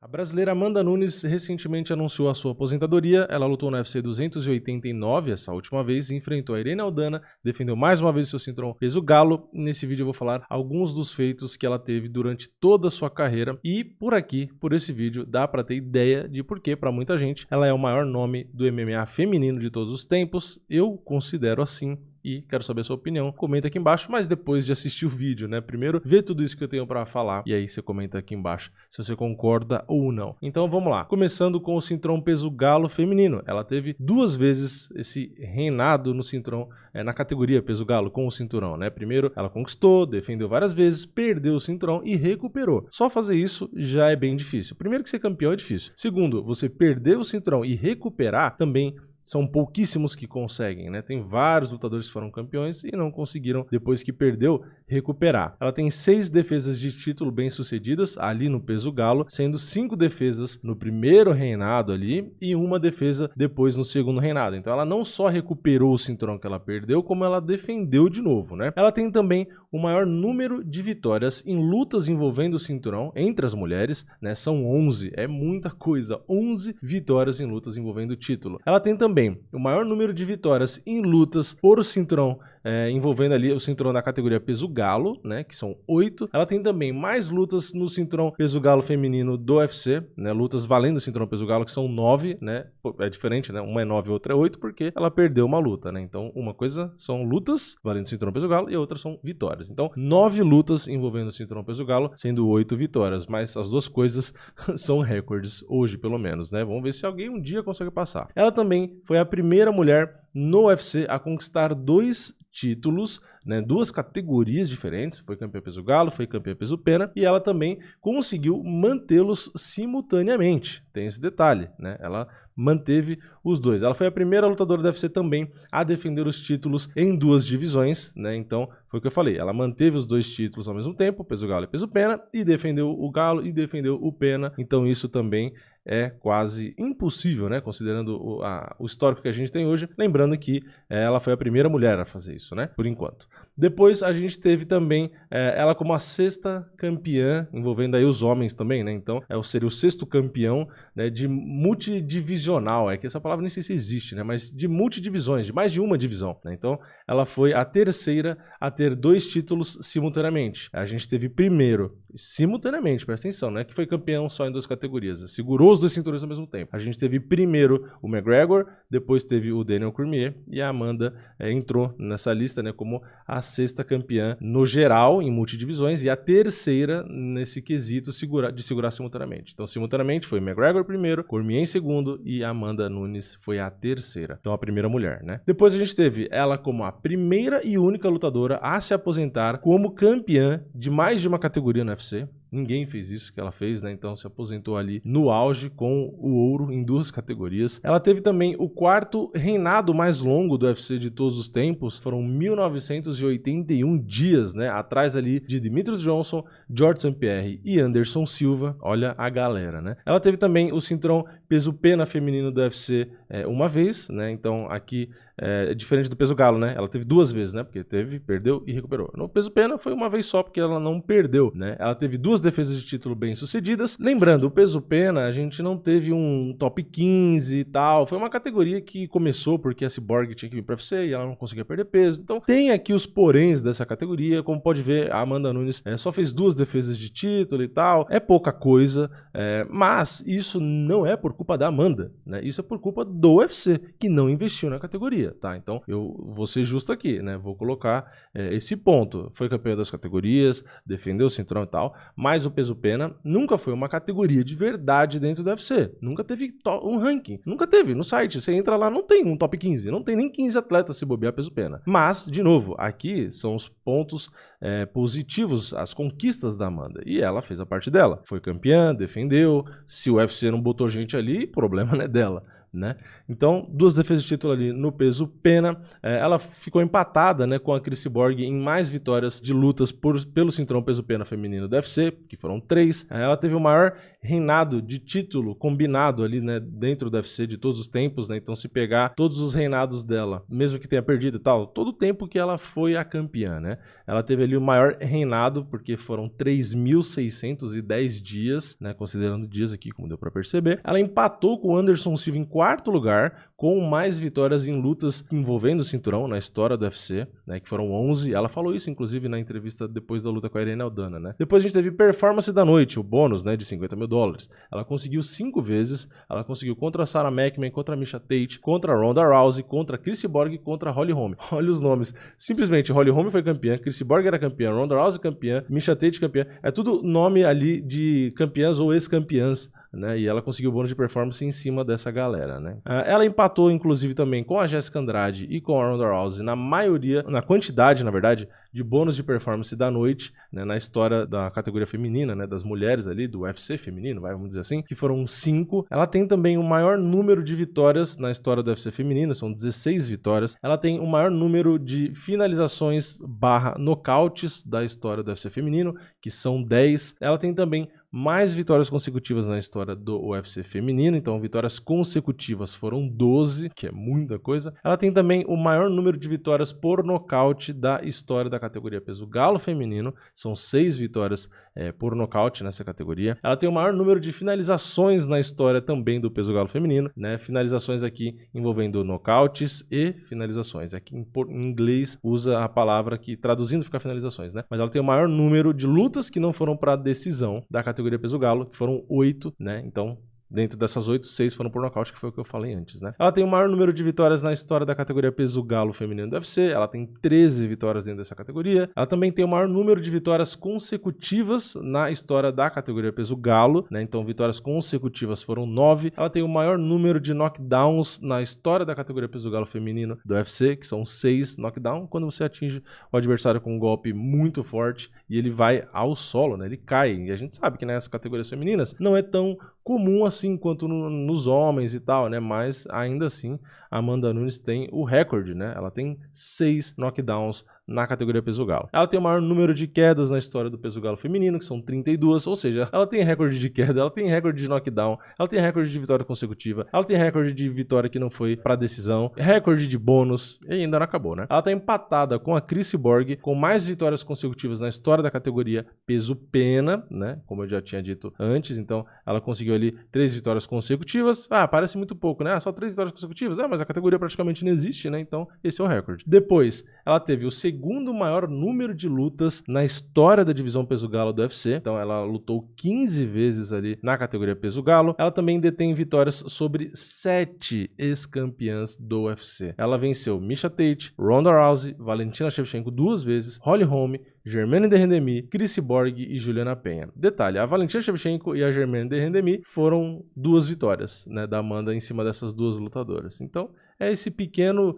A brasileira Amanda Nunes recentemente anunciou a sua aposentadoria. Ela lutou no UFC 289 essa última vez, enfrentou a Irene Aldana, defendeu mais uma vez seu cinturão peso galo. Nesse vídeo eu vou falar alguns dos feitos que ela teve durante toda a sua carreira e por aqui, por esse vídeo, dá pra ter ideia de por que, pra muita gente, ela é o maior nome do MMA feminino de todos os tempos. Eu considero assim. E quero saber a sua opinião, comenta aqui embaixo, mas depois de assistir o vídeo, né? Primeiro, vê tudo isso que eu tenho pra falar e aí você comenta aqui embaixo se você concorda ou não. Então vamos lá, começando com o cinturão peso galo feminino. Ela teve duas vezes esse reinado no cinturão, na categoria peso galo com o cinturão, né? Primeiro, ela conquistou, defendeu várias vezes, perdeu o cinturão e recuperou. Só fazer isso já é bem difícil. Primeiro que ser campeão é difícil. Segundo, você perder o cinturão e recuperar também são pouquíssimos que conseguem, né? Tem vários lutadores que foram campeões e não conseguiram, depois que perdeu, recuperar. Ela tem 6 defesas de título bem-sucedidas ali no peso galo, sendo 5 defesas no primeiro reinado ali e uma defesa depois no segundo reinado. Então ela não só recuperou o cinturão que ela perdeu, como ela defendeu de novo, né? Ela tem também o maior número de vitórias em lutas envolvendo o cinturão entre as mulheres, né? São 11, é muita coisa, 11 vitórias em lutas envolvendo o título. Ela tem também o maior número de vitórias em lutas por o cinturão, envolvendo ali o cinturão da categoria peso galo, né, que são 8. Ela tem também mais lutas no cinturão peso galo feminino do UFC, né, lutas valendo o cinturão peso galo, que são 9, né, é diferente, né, uma é 9 e outra é 8, porque ela perdeu uma luta, né, então uma coisa são lutas valendo o cinturão peso galo e a outra são vitórias. Então 9 lutas envolvendo o cinturão peso galo, sendo 8 vitórias, mas as duas coisas são recordes hoje, pelo menos, né, vamos ver se alguém um dia consegue passar. Ela também foi a primeira mulher no UFC a conquistar 2 títulos, né, 2 categorias diferentes, foi campeã peso galo, foi campeã peso pena, e ela também conseguiu mantê-los simultaneamente, tem esse detalhe, né, ela manteve os dois. Ela foi a primeira lutadora do UFC também a defender os títulos em 2 divisões, né, então foi o que eu falei, ela manteve os 2 títulos ao mesmo tempo, peso galo e peso pena, e defendeu o galo e defendeu o pena, então isso também é quase impossível, né, considerando o histórico que a gente tem hoje, lembrando que ela foi a primeira mulher a fazer isso, né, por enquanto. Depois a gente teve também ela como a 6ª campeã, envolvendo aí os homens também, né, então seria o 6º campeão, né, de multidivisional, é que essa palavra nem sei se existe, né, mas de multidivisões, de mais de uma divisão, né, então ela foi a 3ª a ter 2 títulos simultaneamente. A gente teve primeiro, simultaneamente, presta atenção, né, que foi campeão só em 2 categorias, segurou os 2 cinturões ao mesmo tempo. A gente teve primeiro o McGregor, depois teve o Daniel Cormier e a Amanda entrou nessa lista, né, como a 6ª campeã no geral em multidivisões e a 3ª nesse quesito de segurar simultaneamente. Então simultaneamente foi McGregor primeiro, Cormier em segundo e a Amanda Nunes foi a 3ª. Então a primeira mulher, né? Depois a gente teve ela como a primeira e única lutadora a se aposentar como campeã de mais de uma categoria no UFC. Ninguém fez isso que ela fez, né? Então se aposentou ali no auge com o ouro em 2 categorias. Ela teve também o 4º reinado mais longo do UFC de todos os tempos. Foram 1981 dias, né? Atrás ali de Demetrius Johnson, George St. Pierre e Anderson Silva. Olha a galera, né? Ela teve também o cinturão peso pena feminino do UFC uma vez, né? Então aqui é diferente do peso galo, né? Ela teve 2 vezes, né? Porque teve, perdeu e recuperou. No peso pena foi uma vez só, porque ela não perdeu, né? Ela teve 2 defesas de título bem sucedidas. Lembrando, o peso pena, a gente não teve um top 15 e tal. Foi uma categoria que começou porque a Cyborg tinha que vir pra UFC e ela não conseguia perder peso. Então tem aqui os poréns dessa categoria. Como pode ver, a Amanda Nunes só fez 2 defesas de título e tal. É pouca coisa, mas isso não é por culpa da Amanda, né? Isso é por culpa do UFC, que não investiu na categoria. Tá, então eu vou ser justo aqui, né? Vou colocar esse ponto. Foi campeão das categorias, defendeu o cinturão e tal, mas o peso pena nunca foi uma categoria de verdade dentro do UFC. Nunca teve um ranking. Nunca teve. No site, você entra lá, não tem um top 15. Não tem nem 15 atletas se bobear peso pena. Mas, de novo, aqui são os pontos positivos, as conquistas da Amanda. E ela fez a parte dela. Foi campeã, defendeu. Se o UFC não botou gente ali, problema não é dela. né? Então, 2 defesas de título ali no peso pena. Ela ficou empatada, né, com a Cris Cyborg em mais vitórias de lutas pelo cinturão peso pena feminino do UFC, que foram 3. Ela teve o maior reinado de título combinado ali, né, dentro do UFC de todos os tempos, né? Então, se pegar todos os reinados dela, mesmo que tenha perdido e tal, todo o tempo que ela foi a campeã, né? Ela teve ali o maior reinado, porque foram 3.610 dias, né, considerando dias aqui, como deu pra perceber. Ela empatou com o Anderson Silva em 4º lugar, com mais vitórias em lutas envolvendo o cinturão na história do UFC, né, que foram 11. Ela falou isso, inclusive, na entrevista depois da luta com a Irene Aldana, né? Depois a gente teve performance da noite, o bônus, né, de $50 mil. Ela conseguiu 5 vezes, ela conseguiu contra a Sarah McMann, contra a Miesha Tate, contra a Ronda Rousey, contra a Cris Cyborg e contra a Holly Holm. Olha os nomes. Simplesmente, Holly Holm foi campeã, Cris Cyborg era campeã, Ronda Rousey campeã, Miesha Tate campeã. É tudo nome ali de campeãs ou ex-campeãs, né? E ela conseguiu o bônus de performance em cima dessa galera, né? Ela empatou, inclusive, também com a Jessica Andrade e com a Ronda Rousey na quantidade, na verdade, de bônus de performance da noite, né, na história da categoria feminina, né, das mulheres ali, do UFC feminino, vamos dizer assim, que foram 5. Ela tem também o maior número de vitórias na história do UFC feminino, são 16 vitórias. Ela tem o maior número de finalizações / nocautes da história do UFC feminino, que são 10. Ela tem também mais vitórias consecutivas na história do UFC feminino, então vitórias consecutivas foram 12, que é muita coisa. Ela tem também o maior número de vitórias por nocaute da história da categoria peso galo feminino, são 6 vitórias por nocaute nessa categoria. Ela tem o maior número de finalizações na história também do peso galo feminino, né? Finalizações aqui envolvendo nocautes e finalizações. Aqui em inglês usa a palavra que traduzindo fica finalizações, né? Mas ela tem o maior número de lutas que não foram para decisão da categoria peso galo, que foram 8, né? Então, dentro dessas 8, 6 foram por nocaute, que foi o que eu falei antes, né? Ela tem o maior número de vitórias na história da categoria peso galo feminino do UFC, ela tem 13 vitórias dentro dessa categoria. Ela também tem o maior número de vitórias consecutivas na história da categoria peso galo, né? Então, vitórias consecutivas foram 9. Ela tem o maior número de knockdowns na história da categoria peso galo feminino do UFC, que são 6 knockdowns, quando você atinge o adversário com um golpe muito forte e ele vai ao solo, né? Ele cai. E a gente sabe que nessas categorias femininas não é tão comum assim quanto nos homens e tal, né? Mas ainda assim, a Amanda Nunes tem o recorde, né? Ela tem 6 knockdowns na categoria peso galo. Ela tem o maior número de quedas na história do peso galo feminino, que são 32, ou seja, ela tem recorde de queda, ela tem recorde de knockdown, ela tem recorde de vitória consecutiva, ela tem recorde de vitória que não foi pra decisão, recorde de bônus, e ainda não acabou, né? Ela tá empatada com a Cris Cyborg, com mais vitórias consecutivas na história da categoria peso pena, né? Como eu já tinha dito antes, então ela conseguiu ali 3 vitórias consecutivas. Parece muito pouco, né? Só 3 vitórias consecutivas? Mas a categoria praticamente não existe, né? Então, esse é o recorde. Depois, ela teve o segundo maior número de lutas na história da divisão peso galo do UFC. Então, ela lutou 15 vezes ali na categoria peso galo. Ela também detém vitórias sobre 7 ex-campeãs do UFC. Ela venceu Miesha Tate, Ronda Rousey, Valentina Shevchenko 2 vezes, Holly Holm, Germaine de Rendemi, Cris Cyborg e Juliana Penha. Detalhe, a Valentina Shevchenko e a Germaine de Rendemi foram 2 vitórias, né, da Amanda em cima dessas 2 lutadoras. Então, é esse pequeno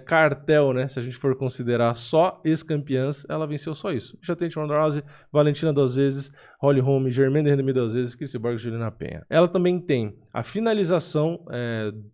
cartel, né? Se a gente for considerar só ex-campeãs, ela venceu só isso. Já tem Ronda Rousey, Valentina 2 vezes, Holly Holm, Germaine de Rendemi 2 vezes, Cris Cyborg e Juliana Penha. Ela também tem a finalização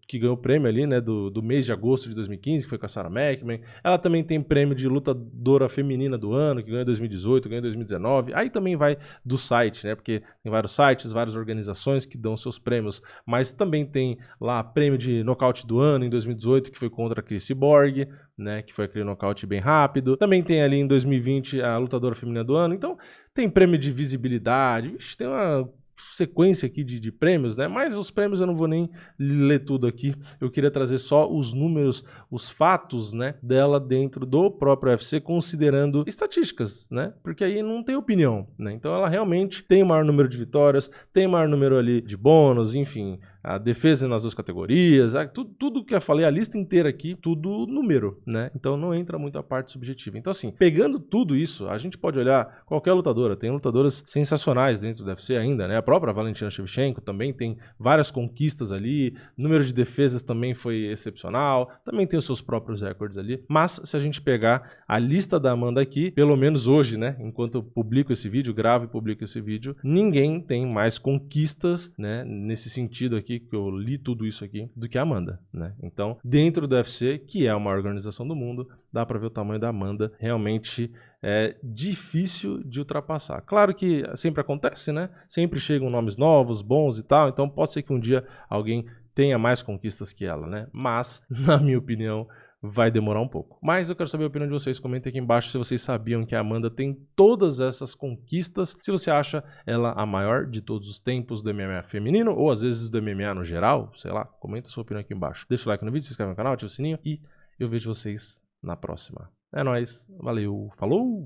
que ganhou o prêmio ali, né, do mês de agosto de 2015, que foi com a Sarah McMann. Ela também tem prêmio de lutadora feminina do ano, que ganhou em 2018, ganhou em 2019. Aí também vai do site, né? Porque tem vários sites, várias organizações que dão seus prêmios, mas também tem lá prêmio de nocaute do ano em 2018, que foi contra a Cris Cyborg, né, que foi aquele nocaute bem rápido. Também tem ali em 2020 a lutadora feminina do ano. Então, tem prêmio de visibilidade, tem uma sequência aqui de prêmios, né? Mas os prêmios eu não vou nem ler tudo aqui. Eu queria trazer só os números, os fatos, né, dela dentro do próprio UFC, considerando estatísticas, né? Porque aí não tem opinião, né? Então ela realmente tem o maior número de vitórias, tem o maior número ali de bônus, enfim, a defesa nas 2 categorias, tudo que eu falei, a lista inteira aqui, tudo número, né? Então não entra muito a parte subjetiva. Então assim, pegando tudo isso, a gente pode olhar qualquer lutadora, tem lutadoras sensacionais dentro do UFC ainda, né? A própria Valentina Shevchenko também tem várias conquistas ali, número de defesas também foi excepcional, também tem os seus próprios recordes ali, mas se a gente pegar a lista da Amanda aqui, pelo menos hoje, né, enquanto eu publico esse vídeo, gravo e publico esse vídeo, ninguém tem mais conquistas, né, nesse sentido aqui, que eu li tudo isso aqui, do que a Amanda, né? Então, dentro do UFC, que é a maior organização do mundo, dá pra ver o tamanho da Amanda, realmente é difícil de ultrapassar. Claro que sempre acontece, né? Sempre chegam nomes novos, bons e tal, então pode ser que um dia alguém tenha mais conquistas que ela, né? Mas, na minha opinião, vai demorar um pouco. Mas eu quero saber a opinião de vocês. Comentem aqui embaixo se vocês sabiam que a Amanda tem todas essas conquistas. Se você acha ela a maior de todos os tempos do MMA feminino, ou às vezes do MMA no geral, sei lá, comenta a sua opinião aqui embaixo. Deixa o like no vídeo, se inscreve no canal, ativa o sininho e eu vejo vocês na próxima. É nóis, valeu, falou!